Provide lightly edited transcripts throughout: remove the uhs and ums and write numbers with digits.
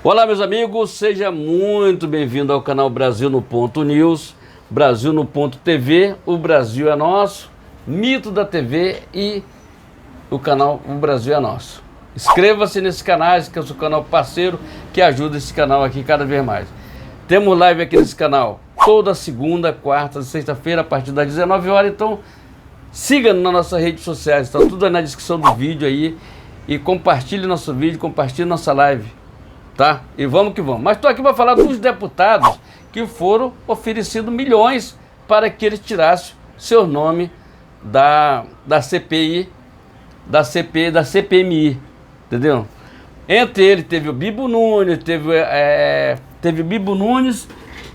Olá, meus amigos, seja muito bem-vindo ao canal Brasil no Ponto News, Brasil no Ponto TV, o Brasil é nosso, Mito da TV e o canal O Brasil é Nosso. Inscreva-se nesse canal, que é o seu canal parceiro, que ajuda esse canal aqui cada vez mais. Temos live aqui nesse canal toda segunda, quarta e sexta-feira, a partir das 19 horas, então siga-nos nas nossas redes sociais, está tudo aí na descrição do vídeo aí, e compartilhe nosso vídeo, compartilhe nossa live. Tá? E vamos que vamos. Mas estou aqui para falar dos deputados que foram oferecidos milhões para que eles tirassem seu nome da CPI, da CPMI, entendeu? Entre eles teve o Bibo Nunes,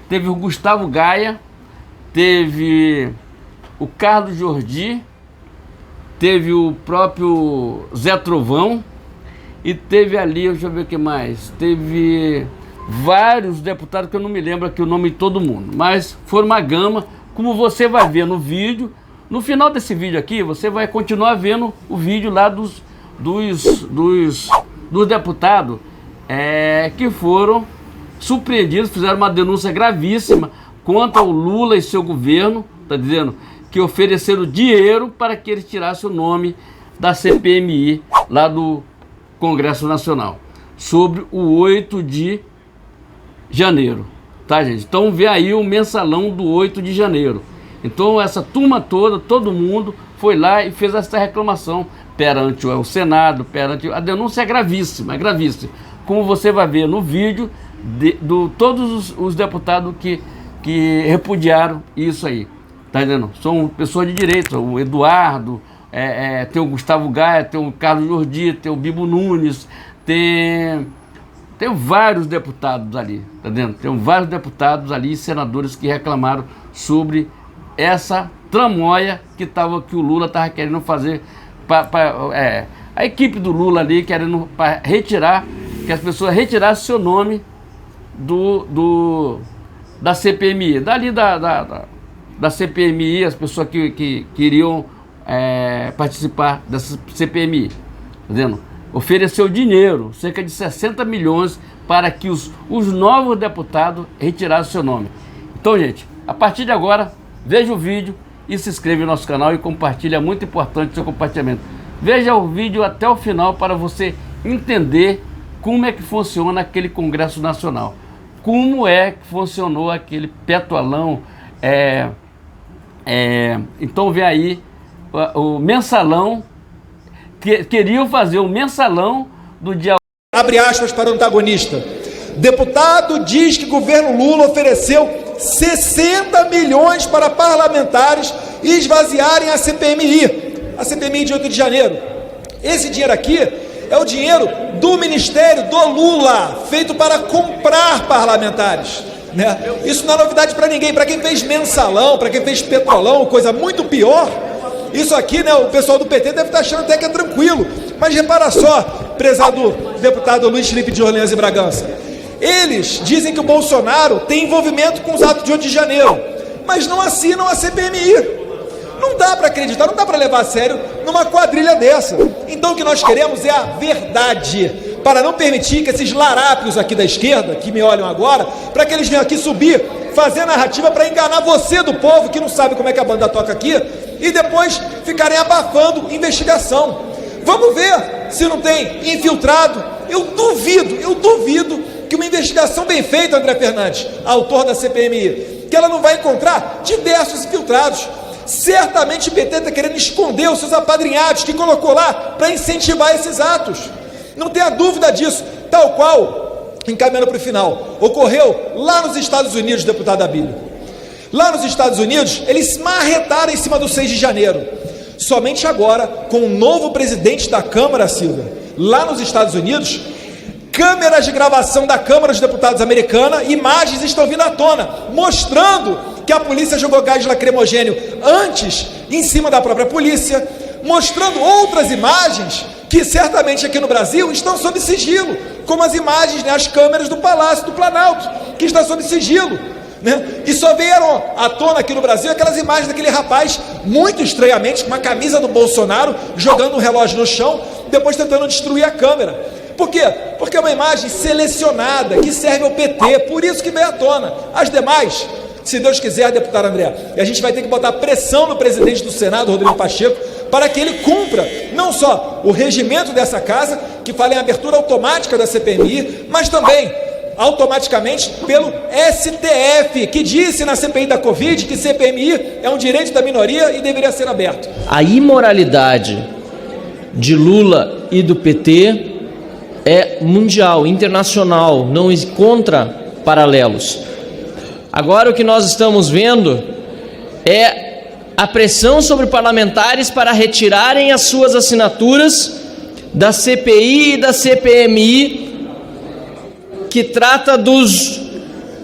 teve o Gustavo Gaia, teve o Carlos Jordi, teve o próprio Zé Trovão, e teve ali, deixa eu ver o que mais, teve vários deputados que eu não me lembro aqui o nome de todo mundo, mas foi uma gama, como você vai ver no vídeo. No final desse vídeo aqui, você vai continuar vendo o vídeo lá dos deputados que foram surpreendidos, fizeram uma denúncia gravíssima contra o Lula e seu governo, tá dizendo que ofereceram dinheiro para que eles tirassem o nome da CPMI lá do Congresso Nacional, sobre o 8 de janeiro, tá, gente? Então vê aí o mensalão do 8 de janeiro. Então essa turma toda, todo mundo foi lá e fez essa reclamação perante o Senado, a denúncia é gravíssima, como você vai ver no vídeo todos os deputados que repudiaram isso aí, tá entendendo? São pessoas de direita, o Eduardo, tem o Gustavo Gaia, tem o Carlos Jordi, tem o Bibo Nunes, tem vários deputados ali, tá vendo? Tem vários deputados ali, senadores que reclamaram sobre essa tramóia que o Lula estava querendo fazer, a equipe do Lula ali querendo retirar, que as pessoas retirassem seu nome da CPMI, da CPMI, as pessoas que queriam participar dessa CPMI, tá vendo? Ofereceu dinheiro, cerca de 60 milhões, para que os novos deputados retirassem seu nome. Então, gente, a partir de agora, veja o vídeo e se inscreva no nosso canal e compartilhe, é muito importante o seu compartilhamento. Veja o vídeo até o final para você entender como é que funciona aquele Congresso Nacional, como é que funcionou aquele petualão, então vem aí o mensalão, queriam fazer o mensalão do dia... Abre aspas para o antagonista. Deputado diz que governo Lula ofereceu 60 milhões para parlamentares esvaziarem a CPMI de 8 de janeiro. Esse dinheiro aqui é o dinheiro do Ministério do Lula, feito para comprar parlamentares, né? Isso não é novidade para ninguém, para quem fez mensalão, para quem fez petrolão, coisa muito pior. Isso aqui, né, o pessoal do PT deve estar achando até que é tranquilo, mas repara só, prezado deputado Luiz Felipe de Orleans e Bragança, eles dizem que o Bolsonaro tem envolvimento com os atos de 8 de janeiro, mas não assinam a CPMI. Não dá para acreditar, não dá para levar a sério numa quadrilha dessa. Então o que nós queremos é a verdade, para não permitir que esses larápios aqui da esquerda, que me olham agora, para que eles venham aqui subir, fazer narrativa para enganar você do povo, que não sabe como é que a banda toca aqui, e depois ficarem abafando investigação. Vamos ver se não tem infiltrado. Eu duvido que uma investigação bem feita, André Fernandes, autor da CPMI, que ela não vai encontrar diversos infiltrados. Certamente o PT está querendo esconder os seus apadrinhados que colocou lá para incentivar esses atos. Não tenha dúvida disso, tal qual, encaminhando para o final, ocorreu lá nos Estados Unidos, deputado Abílio. Lá nos Estados Unidos, eles se marretaram em cima do 6 de janeiro. Somente agora, com o novo presidente da Câmara, Silvia, lá nos Estados Unidos, câmeras de gravação da Câmara dos Deputados americana, imagens estão vindo à tona, mostrando que a polícia jogou gás lacrimogênio antes, em cima da própria polícia, mostrando outras imagens que certamente aqui no Brasil estão sob sigilo, como as imagens, né, as câmeras do Palácio do Planalto, que está sob sigilo, né? E só vieram à tona aqui no Brasil aquelas imagens daquele rapaz, muito estranhamente, com uma camisa do Bolsonaro, jogando um relógio no chão, depois tentando destruir a câmera. Por quê? Porque é uma imagem selecionada, que serve ao PT, por isso que veio à tona. As demais, se Deus quiser, deputado André, e a gente vai ter que botar pressão no presidente do Senado, Rodrigo Pacheco, para que ele cumpra não só o regimento dessa casa, que fala em abertura automática da CPMI, mas também automaticamente pelo STF, que disse na CPI da Covid que CPMI é um direito da minoria e deveria ser aberto. A imoralidade de Lula e do PT é mundial, internacional, não encontra paralelos. Agora o que nós estamos vendo é a pressão sobre parlamentares para retirarem as suas assinaturas da CPI e da CPMI, que trata dos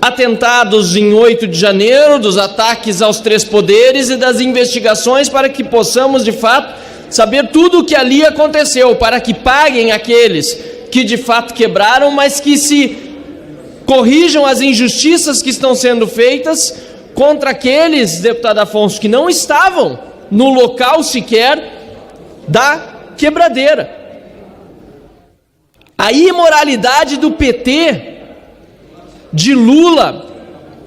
atentados em 8 de janeiro, dos ataques aos 3 poderes e das investigações, para que possamos de fato saber tudo o que ali aconteceu, para que paguem aqueles que de fato quebraram, mas que se corrijam as injustiças que estão sendo feitas contra aqueles, deputado Afonso, que não estavam no local sequer da quebradeira. A imoralidade do PT, de Lula,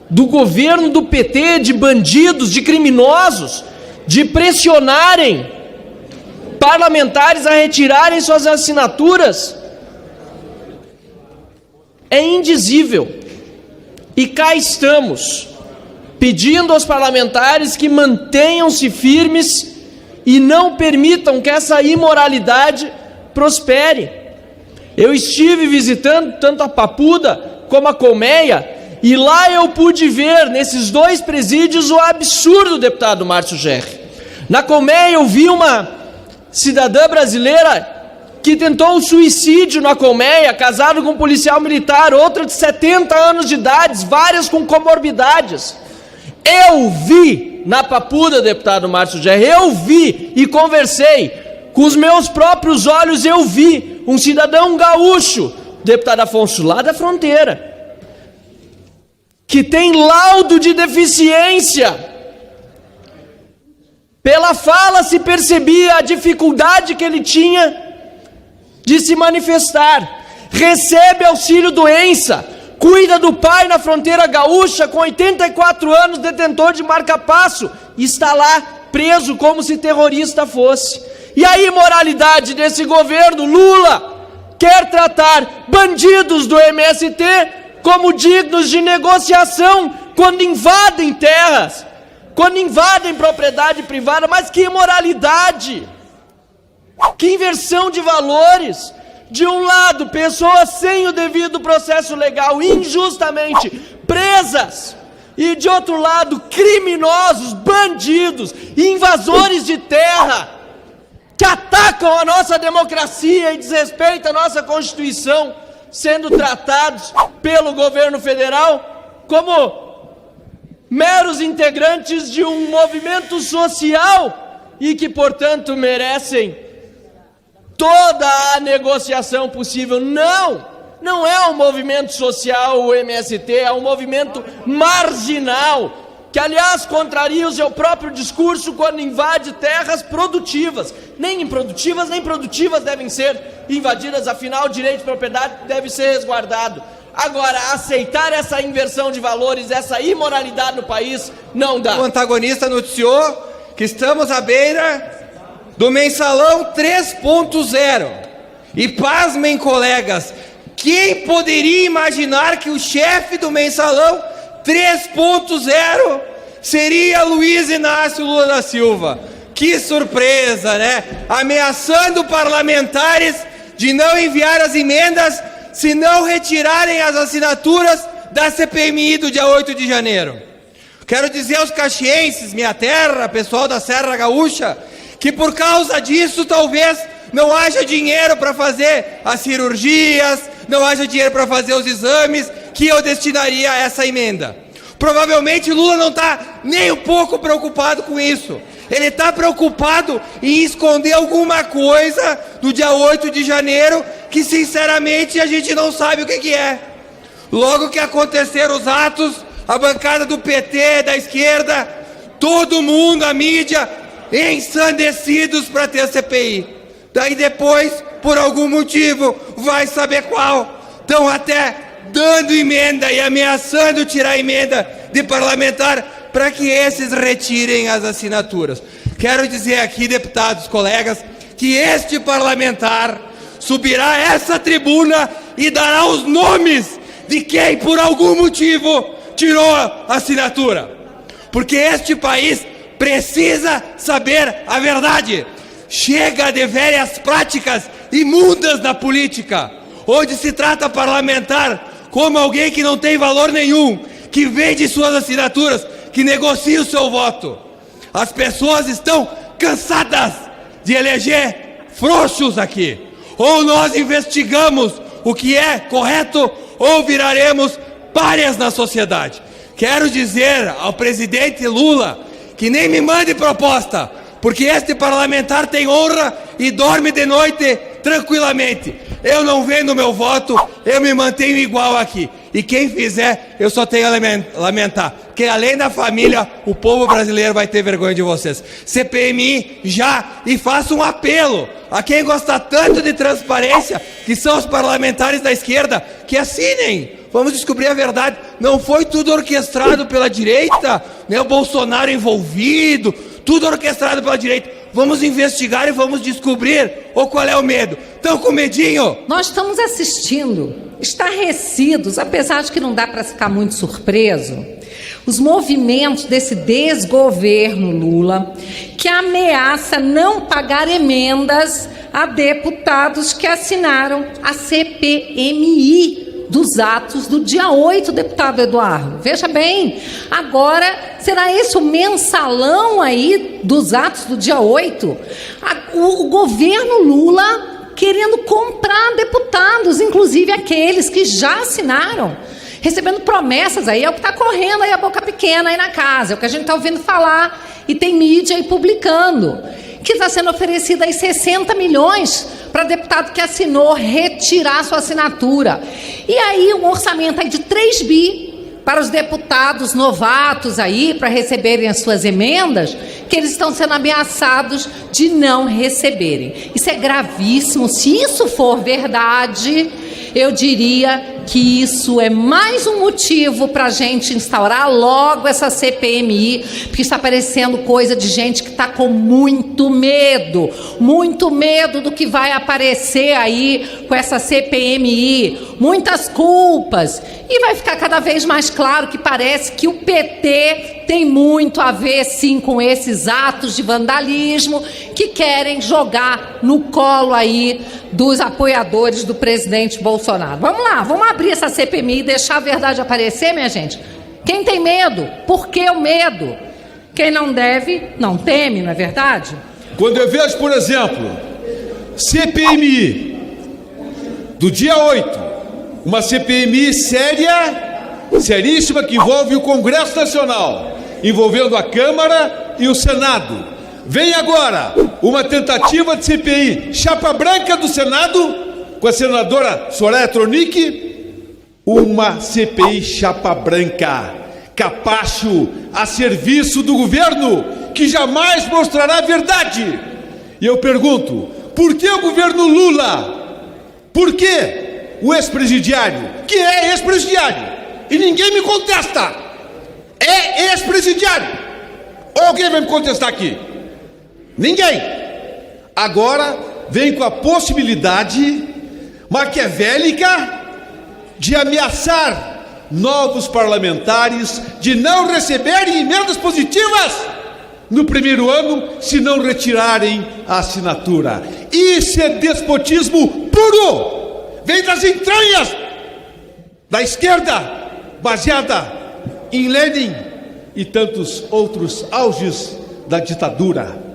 do governo do PT, de bandidos, de criminosos, de pressionarem parlamentares a retirarem suas assinaturas, é indizível. E cá estamos, pedindo aos parlamentares que mantenham-se firmes e não permitam que essa imoralidade prospere. Eu estive visitando tanto a Papuda como a Colmeia, e lá eu pude ver, nesses 2 presídios, o absurdo, deputado Márcio Gerri. Na Colmeia eu vi uma cidadã brasileira que tentou o suicídio na Colmeia, casado com um policial militar, outra de 70 anos de idade, várias com comorbidades. Eu vi na Papuda, deputado Márcio Gerri, eu vi e conversei com os meus próprios olhos, eu vi um cidadão gaúcho, deputado Afonso, lá da fronteira, que tem laudo de deficiência. Pela fala se percebia a dificuldade que ele tinha de se manifestar. Recebe auxílio doença, cuida do pai na fronteira gaúcha, com 84 anos, detentor de marca-passo, está lá preso como se terrorista fosse. E a imoralidade desse governo, Lula, quer tratar bandidos do MST como dignos de negociação quando invadem terras, quando invadem propriedade privada. Mas que imoralidade, que inversão de valores. De um lado, pessoas sem o devido processo legal, injustamente presas, e de outro lado, criminosos, bandidos, invasores de terra, que atacam a nossa democracia e desrespeitam a nossa Constituição, sendo tratados pelo governo federal como meros integrantes de um movimento social e que, portanto, merecem toda a negociação possível. Não é um movimento social o MST, é um movimento marginal, que aliás contraria o seu próprio discurso quando invade terras produtivas. Nem improdutivas, nem produtivas devem ser invadidas, afinal o direito de propriedade deve ser resguardado. Agora, aceitar essa inversão de valores, essa imoralidade no país, não dá. O antagonista noticiou que estamos à beira do mensalão 3.0. E pasmem, colegas, quem poderia imaginar que o chefe do mensalão 3.0 seria Luiz Inácio Lula da Silva? Que surpresa, né? Ameaçando parlamentares de não enviar as emendas se não retirarem as assinaturas da CPMI do dia 8 de janeiro. Quero dizer aos caxienses, minha terra, pessoal da Serra Gaúcha, que por causa disso talvez não haja dinheiro para fazer as cirurgias, não haja dinheiro para fazer os exames que eu destinaria a essa emenda. Provavelmente Lula não está nem um pouco preocupado com isso. Ele está preocupado em esconder alguma coisa do dia 8 de janeiro que sinceramente a gente não sabe o que é. Logo que aconteceram os atos, a bancada do PT, da esquerda, todo mundo, a mídia, ensandecidos para ter a CPI. Daí depois, por algum motivo, vai saber qual, estão até dando emenda e ameaçando tirar emenda de parlamentar para que esses retirem as assinaturas. Quero dizer aqui, deputados, colegas, que este parlamentar subirá a essa tribuna e dará os nomes de quem, por algum motivo, tirou a assinatura. Porque este país precisa saber a verdade. Chega de velhas práticas imundas na política, onde se trata parlamentar como alguém que não tem valor nenhum, que vende suas assinaturas, que negocia o seu voto. As pessoas estão cansadas de eleger frouxos aqui. Ou nós investigamos o que é correto, ou viraremos párias na sociedade. Quero dizer ao presidente Lula que nem me mande proposta, porque este parlamentar tem honra e dorme de noite tranquilamente. Eu não vendo meu voto, eu me mantenho igual aqui. E quem fizer, eu só tenho a lamentar, que além da família, o povo brasileiro vai ter vergonha de vocês. CPMI já, e faço um apelo a quem gosta tanto de transparência, que são os parlamentares da esquerda, que assinem. Vamos descobrir a verdade. Não foi tudo orquestrado pela direita, né? O Bolsonaro envolvido, tudo orquestrado pela direita. Vamos investigar e vamos descobrir. Ou qual é o medo? Estão com medinho? Nós estamos assistindo, estarrecidos, apesar de que não dá para ficar muito surpreso, os movimentos desse desgoverno Lula, que ameaça não pagar emendas a deputados que assinaram a CPMI dos atos do dia 8, deputado Eduardo. Veja bem, agora será esse o mensalão aí dos atos do dia 8? O governo Lula querendo comprar deputados, inclusive aqueles que já assinaram, recebendo promessas aí, é o que está correndo aí a boca pequena aí na casa, é o que a gente está ouvindo falar e tem mídia aí publicando, que está sendo oferecido aí 60 milhões para deputado que assinou retirar sua assinatura. E aí um orçamento aí de 3 bi para os deputados novatos aí, para receberem as suas emendas, que eles estão sendo ameaçados de não receberem. Isso é gravíssimo. Se isso for verdade, eu diria que isso é mais um motivo para a gente instaurar logo essa CPMI, porque está parecendo coisa de gente que está com muito medo do que vai aparecer aí com essa CPMI, muitas culpas, e vai ficar cada vez mais claro que parece que o PT tem muito a ver, sim, com esses atos de vandalismo que querem jogar no colo aí dos apoiadores do presidente Bolsonaro. Vamos lá, vamos abrir essa CPMI e deixar a verdade aparecer, minha gente. Quem tem medo? Por que o medo? Quem não deve, não teme, não é verdade? Quando eu vejo, por exemplo, CPMI do dia 8, uma CPMI séria, seríssima, que envolve o Congresso Nacional, envolvendo a Câmara e o Senado. Vem agora uma tentativa de CPI chapa branca do Senado, com a senadora Soraya Tronic, uma CPI chapa branca, capacho a serviço do governo, que jamais mostrará a verdade. E eu pergunto, por que o governo Lula? Por que o ex-presidiário, que é ex-presidiário, e ninguém me contesta, é ex-presidiário? Ou alguém vai me contestar aqui? Ninguém. Agora vem com a possibilidade maquiavélica de ameaçar novos parlamentares de não receberem emendas positivas no primeiro ano se não retirarem a assinatura. Isso é despotismo puro. Vem das entranhas da esquerda, baseada em Lenin e tantos outros auges da ditadura.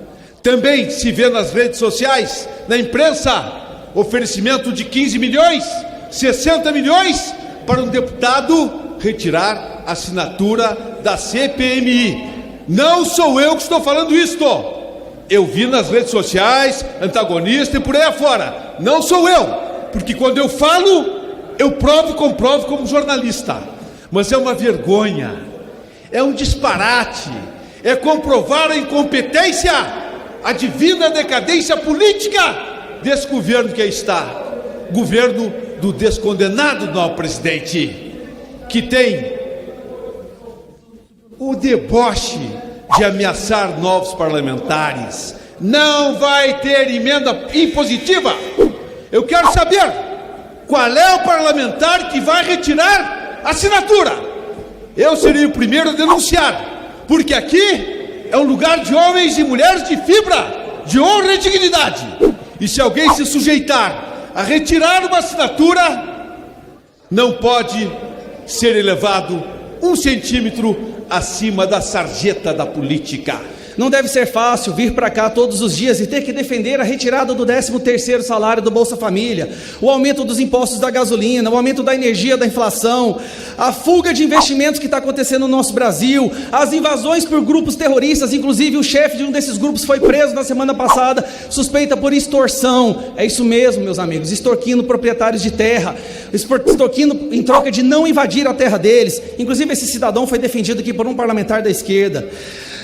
Também se vê nas redes sociais, na imprensa, oferecimento de 15 milhões, 60 milhões para um deputado retirar a assinatura da CPMI. Não sou eu que estou falando isto. Eu vi nas redes sociais, antagonista e por aí afora. Não sou eu, porque quando eu falo, eu provo e comprovo como jornalista. Mas é uma vergonha, é um disparate, é comprovar a incompetência, a divina decadência política desse governo que aí está, governo do descondenado novo presidente, que tem o deboche de ameaçar novos parlamentares. Não vai ter emenda impositiva. Eu quero saber qual é o parlamentar que vai retirar a assinatura. Eu serei o primeiro a denunciar, porque aqui é um lugar de homens e mulheres de fibra, de honra e dignidade. E se alguém se sujeitar a retirar uma assinatura, não pode ser elevado 1 centímetro acima da sarjeta da política. Não deve ser fácil vir para cá todos os dias e ter que defender a retirada do 13º salário do Bolsa Família, o aumento dos impostos da gasolina, o aumento da energia, da inflação, a fuga de investimentos que está acontecendo no nosso Brasil, as invasões por grupos terroristas. Inclusive o chefe de um desses grupos foi preso na semana passada, suspeita por extorsão. É isso mesmo, meus amigos, extorquindo proprietários de terra, extorquindo em troca de não invadir a terra deles. Inclusive esse cidadão foi defendido aqui por um parlamentar da esquerda.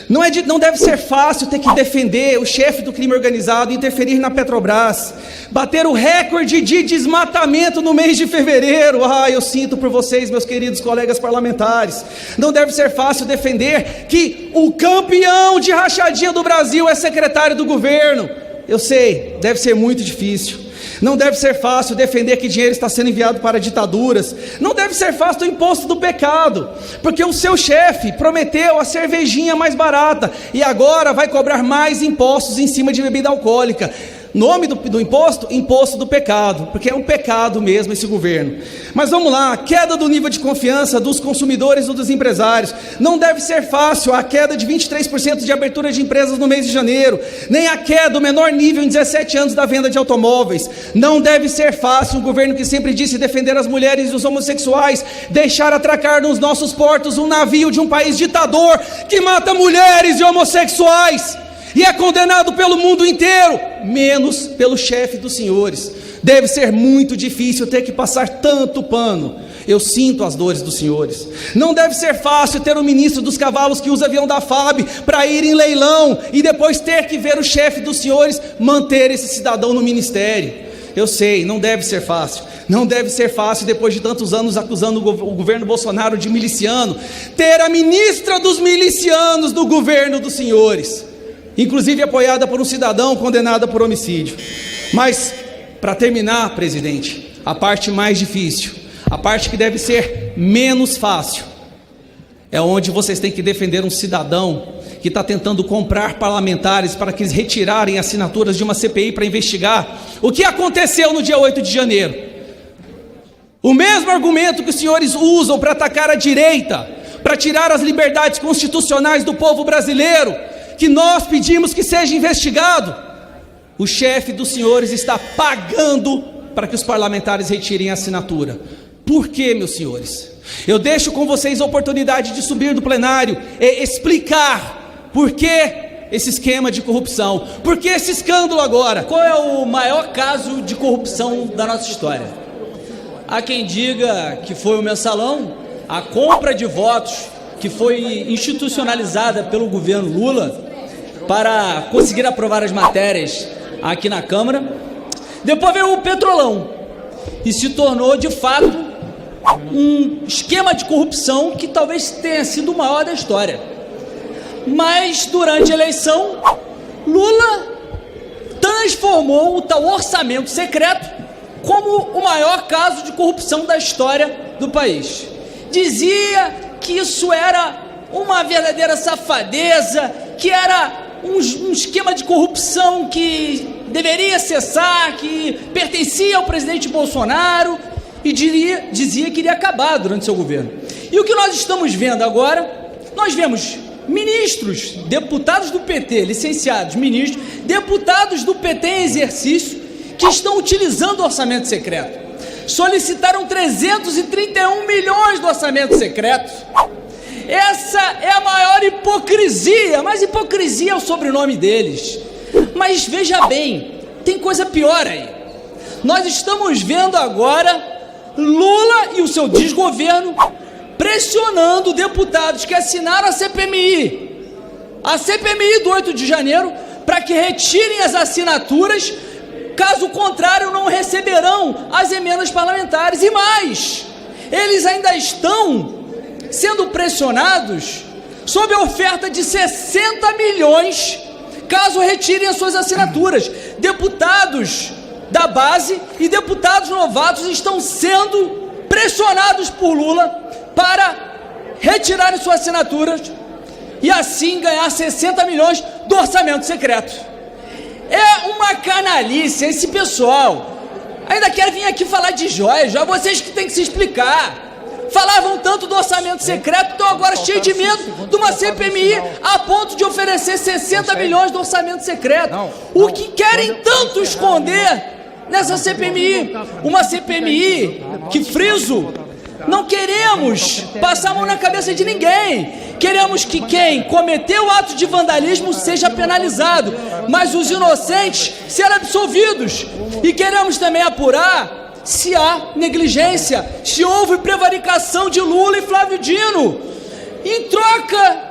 Não deve ser fácil ter que defender o chefe do crime organizado, interferir na Petrobras, bater o recorde de desmatamento no mês de fevereiro. Eu sinto por vocês, meus queridos colegas parlamentares. Não deve ser fácil defender que o campeão de rachadinha do Brasil é secretário do governo. Eu sei, deve ser muito difícil. Não deve ser fácil defender que dinheiro está sendo enviado para ditaduras. Não deve ser fácil o imposto do pecado, porque o seu chefe prometeu a cervejinha mais barata e agora vai cobrar mais impostos em cima de bebida alcoólica. Nome do imposto? Imposto do pecado, porque é um pecado mesmo esse governo. Mas vamos lá, queda do nível de confiança dos consumidores e dos empresários. Não deve ser fácil a queda de 23% de abertura de empresas no mês de janeiro, nem a queda, o menor nível em 17 anos da venda de automóveis. Não deve ser fácil um governo que sempre disse defender as mulheres e os homossexuais, deixar atracar nos nossos portos um navio de um país ditador que mata mulheres e homossexuais e é condenado pelo mundo inteiro, menos pelo chefe dos senhores. Deve ser muito difícil ter que passar tanto pano. Eu sinto as dores dos senhores. Não deve ser fácil ter um ministro dos cavalos que usa avião da FAB para ir em leilão e depois ter que ver o chefe dos senhores manter esse cidadão no ministério. Eu sei, não deve ser fácil. Não deve ser fácil, depois de tantos anos acusando o governo Bolsonaro de miliciano, ter a ministra dos milicianos do governo dos senhores, inclusive apoiada por um cidadão condenado por homicídio. Mas, para terminar, presidente, a parte mais difícil, a parte que deve ser menos fácil, é onde vocês têm que defender um cidadão que está tentando comprar parlamentares para que eles retirarem assinaturas de uma CPI para investigar o que aconteceu no dia 8 de janeiro. O mesmo argumento que os senhores usam para atacar a direita, para tirar as liberdades constitucionais do povo brasileiro, que nós pedimos que seja investigado, o chefe dos senhores está pagando para que os parlamentares retirem a assinatura. Por quê, meus senhores? Eu deixo com vocês a oportunidade de subir do plenário e explicar por que esse esquema de corrupção, por que esse escândalo agora. Qual é o maior caso de corrupção da nossa história? Há quem diga que foi o mensalão, a compra de votos que foi institucionalizada pelo governo Lula para conseguir aprovar as matérias aqui na Câmara. Depois veio o Petrolão e se tornou de fato um esquema de corrupção que talvez tenha sido o maior da história. Mas durante a eleição, Lula transformou o tal orçamento secreto como o maior caso de corrupção da história do país. Dizia que isso era uma verdadeira safadeza, que era um esquema de corrupção que deveria cessar, que pertencia ao presidente Bolsonaro, e dizia que iria acabar durante seu governo. E o que nós estamos vendo agora? Nós vemos ministros, deputados do PT, licenciados, ministros, deputados do PT em exercício, que estão utilizando o orçamento secreto. Solicitaram 331 milhões do orçamento secreto. Essa é a maior hipocrisia, mas hipocrisia é o sobrenome deles. Mas veja bem, tem coisa pior aí. Nós estamos vendo agora Lula e o seu desgoverno pressionando deputados que assinaram a CPMI do 8 de janeiro, para que retirem as assinaturas, Caso contrário, não receberão as emendas parlamentares. E mais, eles ainda estão sendo pressionados sob a oferta de 60 milhões, caso retirem as suas assinaturas. Deputados da base e deputados novatos estão sendo pressionados por Lula para retirarem suas assinaturas e assim ganhar 60 milhões do orçamento secreto. É uma canalice. Esse pessoal ainda quer vir aqui falar de joias. Já vocês que têm que se explicar. Falavam tanto do orçamento secreto, estão agora cheios de medo de uma CPMI a ponto de oferecer 60 milhões do orçamento secreto. O que querem tanto esconder nessa CPMI? Uma CPMI que, friso, não queremos passar a mão na cabeça de ninguém. Queremos que quem cometeu o ato de vandalismo seja penalizado, mas os inocentes serão absolvidos. E queremos também apurar se há negligência, se houve prevaricação de Lula e Flávio Dino. Em troca,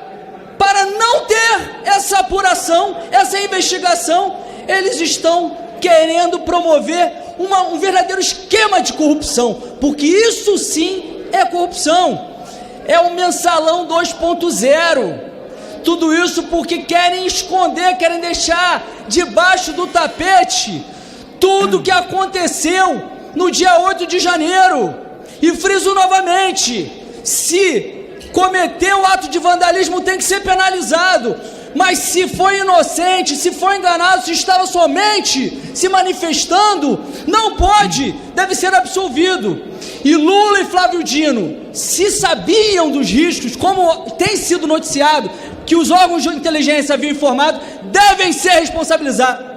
para não ter essa apuração, essa investigação, eles estão querendo promover um verdadeiro esquema de corrupção, porque isso sim é corrupção. É um mensalão 2.0. Tudo isso porque querem esconder, querem deixar debaixo do tapete tudo que aconteceu no dia 8 de janeiro. E friso novamente, se cometeu ato de vandalismo tem que ser penalizado, mas se foi inocente, se foi enganado, se estava somente se manifestando, não pode, deve ser absolvido. E Lula e Flávio Dino, se sabiam dos riscos, como tem sido noticiado, que os órgãos de inteligência haviam informado, devem ser responsabilizados.